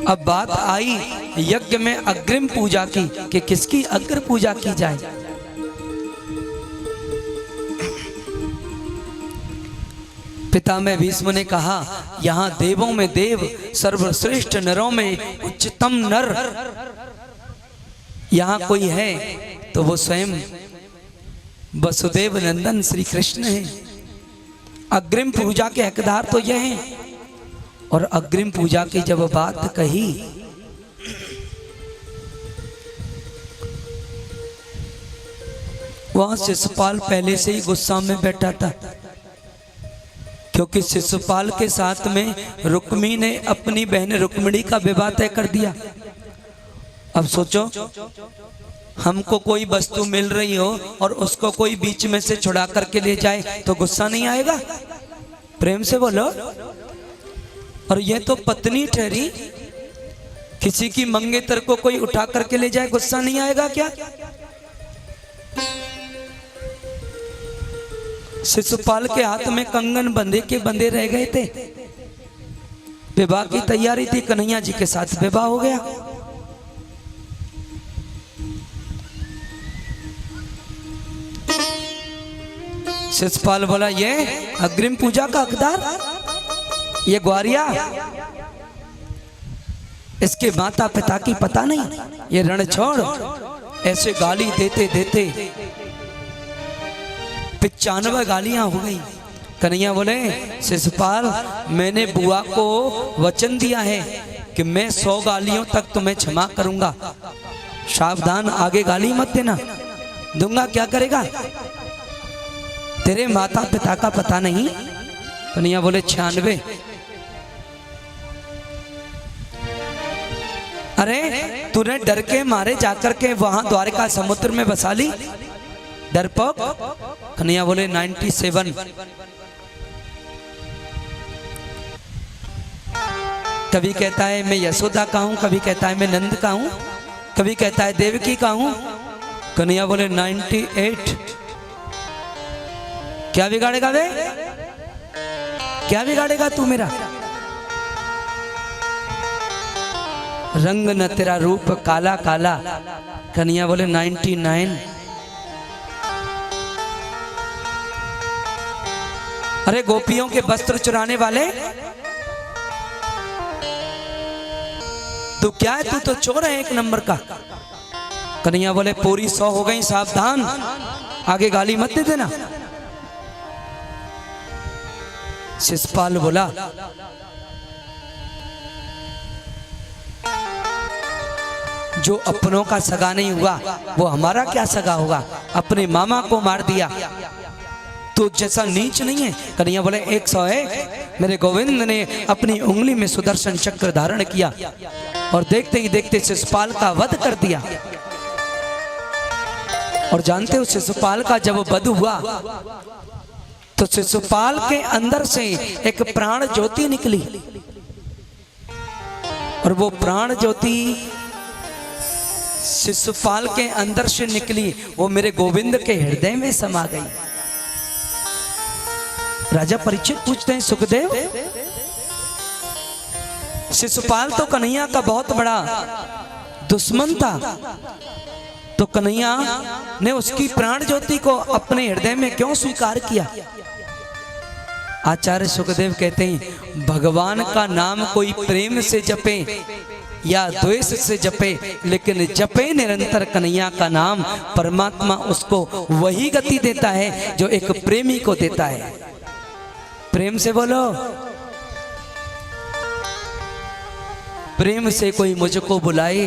अब बात आई यज्ञ में अग्रिम पूजा की कि किसकी अग्र पूजा की जाए। पितामह भीष्म ने कहा यहाँ देवों में देव, सर्वश्रेष्ठ नरों में उच्चतम नर यहाँ कोई है तो वो स्वयं वसुदेव नंदन श्री कृष्ण है। अग्रिम पूजा के हकदार तो यह हैं। और अग्रिम पूजा की जब बात कही वहां शिशुपाल पहले से ही गुस्सा में बैठा था, क्योंकि शिशुपाल के साथ में रुक्मी ने अपनी बहन रुक्मिणी का विवाह तय कर दिया। अब सोचो हमको कोई वस्तु मिल रही हो और उसको कोई बीच में से छुड़ा करके ले जाए तो गुस्सा नहीं आएगा? प्रेम से बोलो। और ये तो पत्नी ठहरी, किसी की मंगेतर को कोई उठा करके ले जाए गुस्सा नहीं आएगा क्या? शिशुपाल के हाथ में कंगन बंधे के बंधे रह गए थे। विवाह की तैयारी थी, कन्हैया जी के साथ विवाह हो गया। शिशुपाल बोला ये अग्रिम पूजा का हकदार, ये ग्वारिया, इसके माता पिता की पता नहीं, ये रण छोड़। ऐसे गाली देते देते 95 गालियां हो गई। कन्हैया बोले शिशुपाल मैंने बुआ को वचन दिया है कि मैं 100 गालियों तक तुम्हें क्षमा करूंगा, सावधान आगे गाली मत देना। दूंगा क्या करेगा? तेरे माता पिता का पता नहीं? कन्हैया बोले 96। अरे तूने डर के मारे जाकर के वहां द्वारका समुद्र में बसा ली, डरपोक। कन्हैया बोले 97। कभी कहता है मैं यशोदा का हूं, कभी कहता है मैं नंद का हूं, कभी कहता है देवकी का हूं। कन्हैया बोले 98। क्या बिगाड़ेगा वे? क्या बिगाड़ेगा तू मेरा? रंग न तेरा रूप काला काला। कन्हैया बोले 99। अरे गोपियों के वस्त्र चुराने वाले, तू क्या है? तू तो चोर है एक नंबर का। कन्हैया बोले पूरी 100 हो गई, सावधान आगे गाली मत दे देना। शिशुपाल बोला जो अपनों का सगा नहीं हुआ वो हमारा क्या सगा होगा? अपने मामा को मार दिया, तो जैसा नीच नहीं है। कन्हैया बोले 100 है। मेरे गोविंद ने अपनी उंगली में सुदर्शन चक्र धारण किया और देखते ही देखते शिशुपाल का वध कर दिया। और जानते हो शिशुपाल का जब वध हुआ तो शिशुपाल के अंदर से एक प्राण ज्योति निकली, और वो प्राण ज्योति शिशुपाल के अंदर से निकली, वो मेरे गोविंद के हृदय में समा गई। राजा परीक्षित पूछते हैं सुखदेव, शिशुपाल तो कन्हैया का बहुत बड़ा दुश्मन था, तो कन्हैया ने उसकी प्राण ज्योति को अपने हृदय में क्यों स्वीकार किया? आचार्य सुखदेव कहते हैं भगवान का नाम कोई प्रेम से जपे या द्वेष से जपे, लेकिन जपे निरंतर कन्हैया का नाम, परमात्मा उसको वही गति देता है जो एक प्रेमी को देता है। प्रेम से बोलो। प्रेम से कोई मुझको बुलाए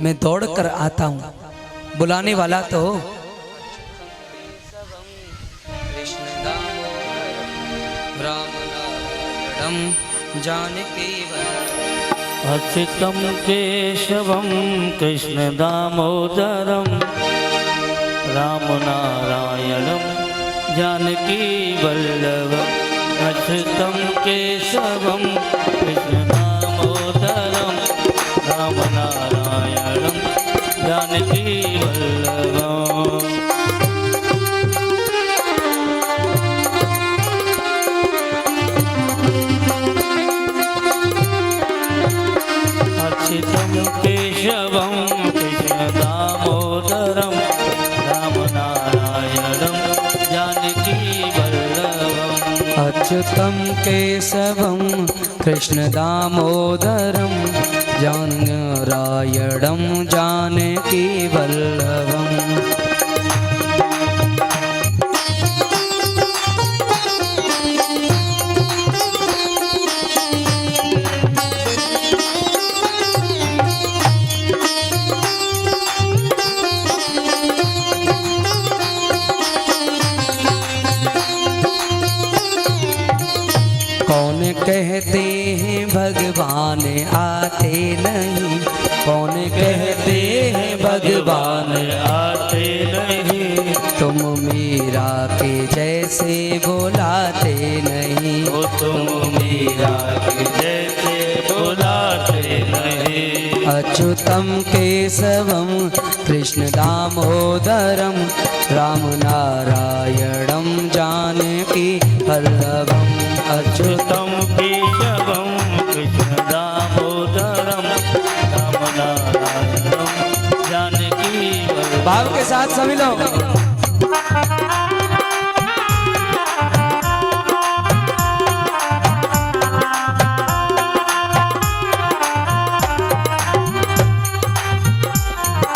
मैं दौड़ कर आता हूं, बुलाने वाला तो जानकी अच्युतं केशवं कृष्ण दामोदरं रामनारायणं जानकी वल्लभम्। अच्युतं केशवं कृष्ण दामोदरं रामनारायणं जानकी वल्लभम्। केशवं कृष्ण दामोदरं राम नारायणं जानकी वल्लभम् अच्युतं केशवं कृष्ण दामोदरं नारायणं जानकी वल्लभम् कौन कहते हैं भगवान आते नहीं, कौन कहते हैं भगवान आते नहीं, तुम मीरा के जैसे बुलाते नहीं, ओ तुम मीरा के जैसे बुलाते नहीं। अच्युतं केशवं कृष्ण दामोदरं राम नारायणं जानकी वल्लभम् अच्युतं केशवं कृष्ण दामोदरं राम नारायणं जानकी वल्लभम्। भाव के साथ सभी लोग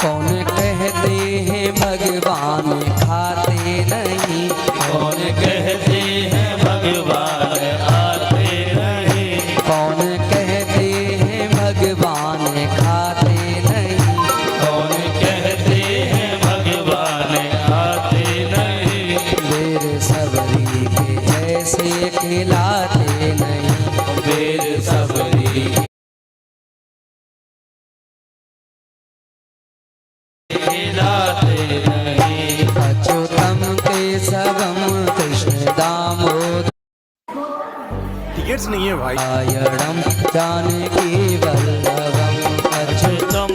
कौन कहते हैं भगवान खाते नहीं, कौन कहते हैं भगवान आते नहीं, कौन कहते हैं भगवान खाते नहीं, कौन कहते हैं भगवान आते नहीं, बेर सबरी के जैसे खिलाते नहीं, बेर सबरी खिलाते नहीं। अच्युतं केशवं कृष्ण दामोदरं टिकट्स नहीं है भाई। नारायणं जानकी वल्लभम् अच्युतं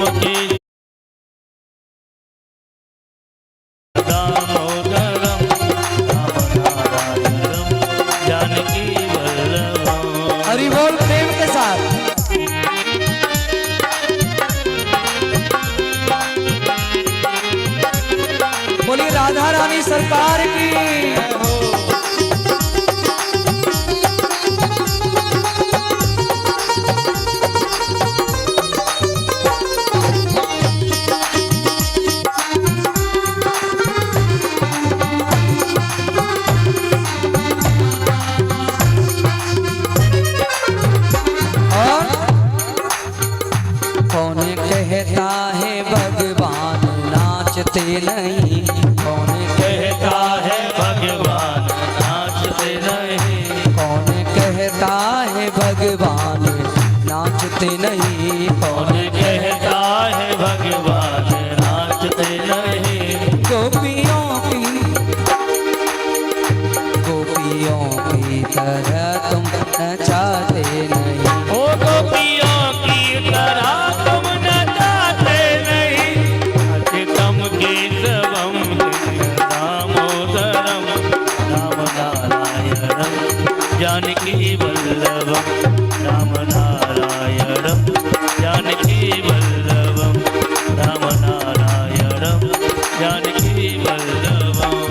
दामोदरं राम नारायणं जानकी वल्लभम्। हरि बोल प्रेम के साथ बोलिए राधा रानी सरकार की। और कौन कहता है भगवान नाचते नहीं, कौन कहता है भगवान नाचते नहीं, कौन कहता है भगवान नाचते नहीं, कौन कहता है भगवान नाचते नहीं। गोपियों की तरह तुम नचाते नहीं, ओ गोपियों की तरह तुम नचाते नहीं। अच्युतं केशवं कृष्ण दामोदरं राम नारायणं जानकी वल्लभम्। राम नारायणं जानकी वल्लभम्। राम नारायणं जानकी वल्लभम्।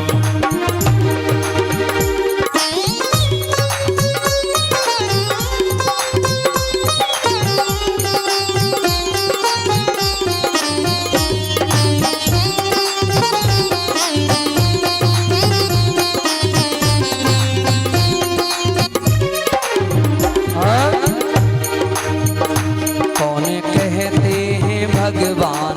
कौन कहते हैं भगवान